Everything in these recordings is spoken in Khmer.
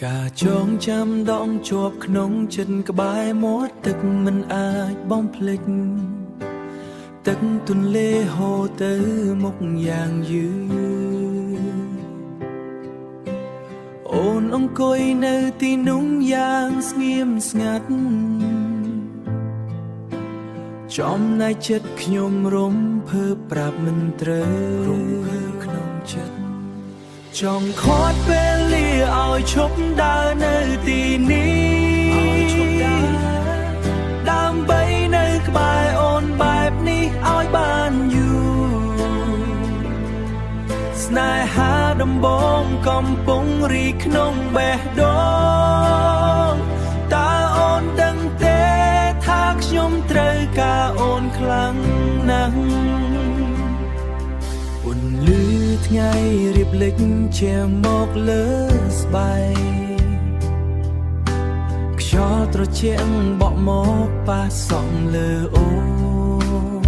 ការចងចាំដងជាប់ក្នុងចិត្តក្បែរមាត់ទឹកមិនអាចបំភ្លេចទឹកទន្លេហូរទៅមុខយ៉ាងយឺតអូនអង្គុយនៅទីនោះយ៉ាងស្ងៀមស្ងាត់ចំណែកចិត្តខ្ញុំរំភើបប្រាប់មិនត្រូវក្នុងចិត្តចង់ខាត់ពេលលាឲ្យឈប់ដើរនៅទីនេះដើម្បីនៅក្បែរអូនបែបនេះឲ្យបានយូរស្នេហាដំបងកំពុងរីក្នុងបេះដូងតើអូនដឹងទេថាខ្ញុំត្រូវការអូនខ្លាំងណាស់ពន្លឺថ្ងៃរៀបលេចជាមកលើស្បែកខ្យល់ត្រជាក់បក់មកប៉ះសំលើអូន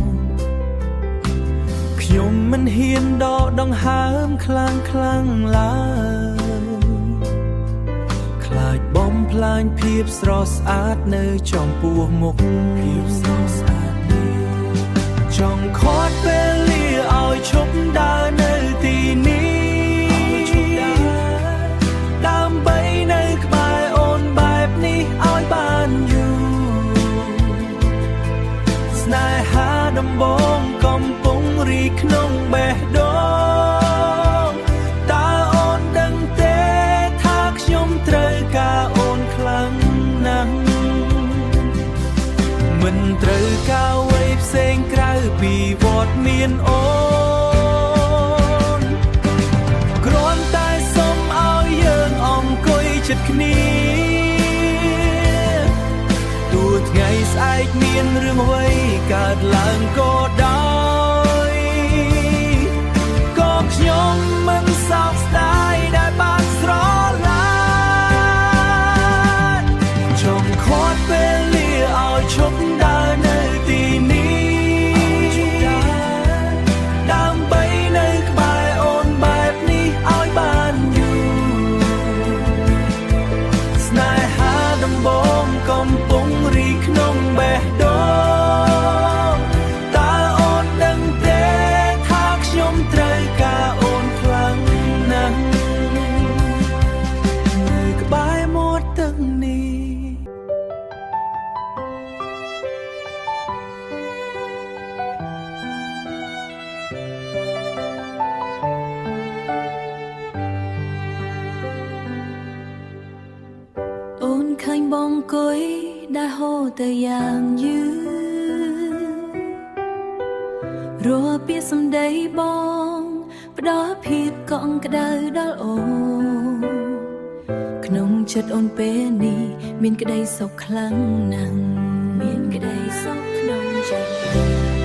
ខ្ញុំមិនហ៊ានដកដង្ហើមខ្លាំងឡើយខ្លាចបំផ្លាញភាពស្រស់ស្អាតនៅចំពោះមុខភាពស្រស់ស្អាតនេះចង់ខាត់ពេលលាឲ្យឈប់ដើរនៅទីនេះដើម្បីនៅក្បែរអូនបែបនេះឲ្យបានយូរស្នេហាដំបងកំពុងរីក្នុងបេះដូងតើអូនដឹងទេថាខ្ញុំត្រូវការអូនខ្លាំងណាស់មិនត្រូវការអ្វីផ្សេងក្រៅពីវត្តមានអូនគ្រាន់តែសុំឲ្យយើងអង្គុយជិតគ្នាទោះថ្ងៃស្អែកមានរឿងអ្វីកើតឡើងក៏ដោយក៏ខ្ញុំមិនសោកស្ដាយដែលបានស្រឡាញ់ចង់ខាត់ពេលលាឲ្យឈប់ដើរនៅទីនេះដើម្បីនៅក្បែរអូនបែបនេះឲ្យបានយូរស្នេហាដំបងកំពុងរីក្នុងបេះដូងតើអូនដឹងទេថាខ្ញុំត្រូវការអូនខ្លាំងណាស់នៅក្បែរមាត់ទឹកនេះអូនឃើញបងអង្គុយដែលហូរទៅយ៉ាងយឺតរាល់ពាក្យសម្ដីបងផ្ដល់ភាពកក់ក្ដៅដល់អូនក្នុងចិត្តអូនពេលនេះមានក្ដីសុខខ្លាំងណាស់មានក្ដីសុខក្នុងចិត្ត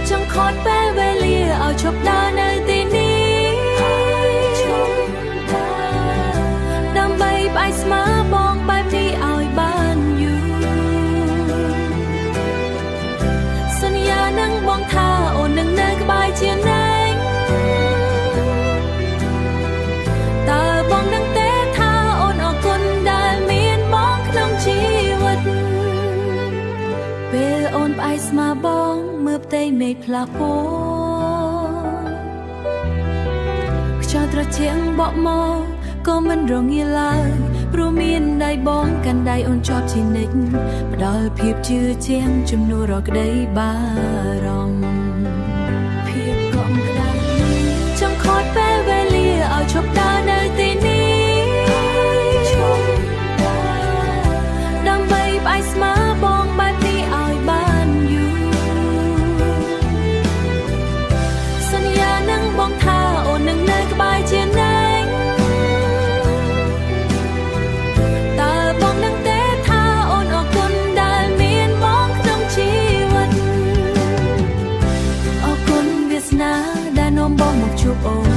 ចង់ខាត់ពេលវេលាឲ្យឈប់ដើរនៅទីនេះដើម្បីផ្អែកស្មើបងបែបនេះឲ្យបានយូរសន្យានឹងបងថាអូននឹងនៅក្បែរជានិច្ចតើបងនឹងទេថាអូនអរគុណដែលមានបងក្នុងជីវិតពេលអូនផ្អែកស្មើបងមើលផ្ទៃមេឃផ្លាស់ប្អូនខ្យល់ត្រជាក់បក់មកក៏មិនរងាឡើយព្រោះមានដៃបងកាន់ដៃអូនជាប់ជានិច្ចផ្ដល់ភាពជឿជាក់ជំនួសរាល់ក្ដីបារម្ភភាពកក់ក្ដៅចង់ខាត់ពេលវេលាឲ្យឈប់ដើរនៅទីនេះដើម្បីផ្អែកស្មើបងបែបនេះឲ្យបានយូរសន្យានឹងបងថាអូននឹងនៅក្បែរជានិច្ចដែលនាំបងមកជួបអូន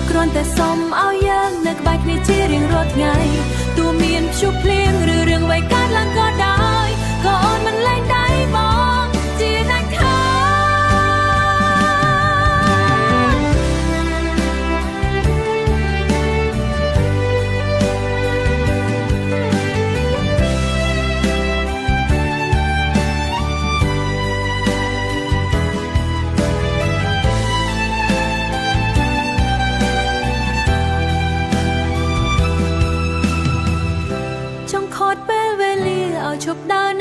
គ្រាន់តែសុំឲ្យយើងនៅក្បែរគ្នាជារៀងរាល់ថ្ងៃទោះមានព្យុះភ្លៀងឬរឿងអ្វីកើតឡើងក៏ដោយក៏អូនមិនលែងដៃបងជាដាច់ខាត ឈប់ដើរ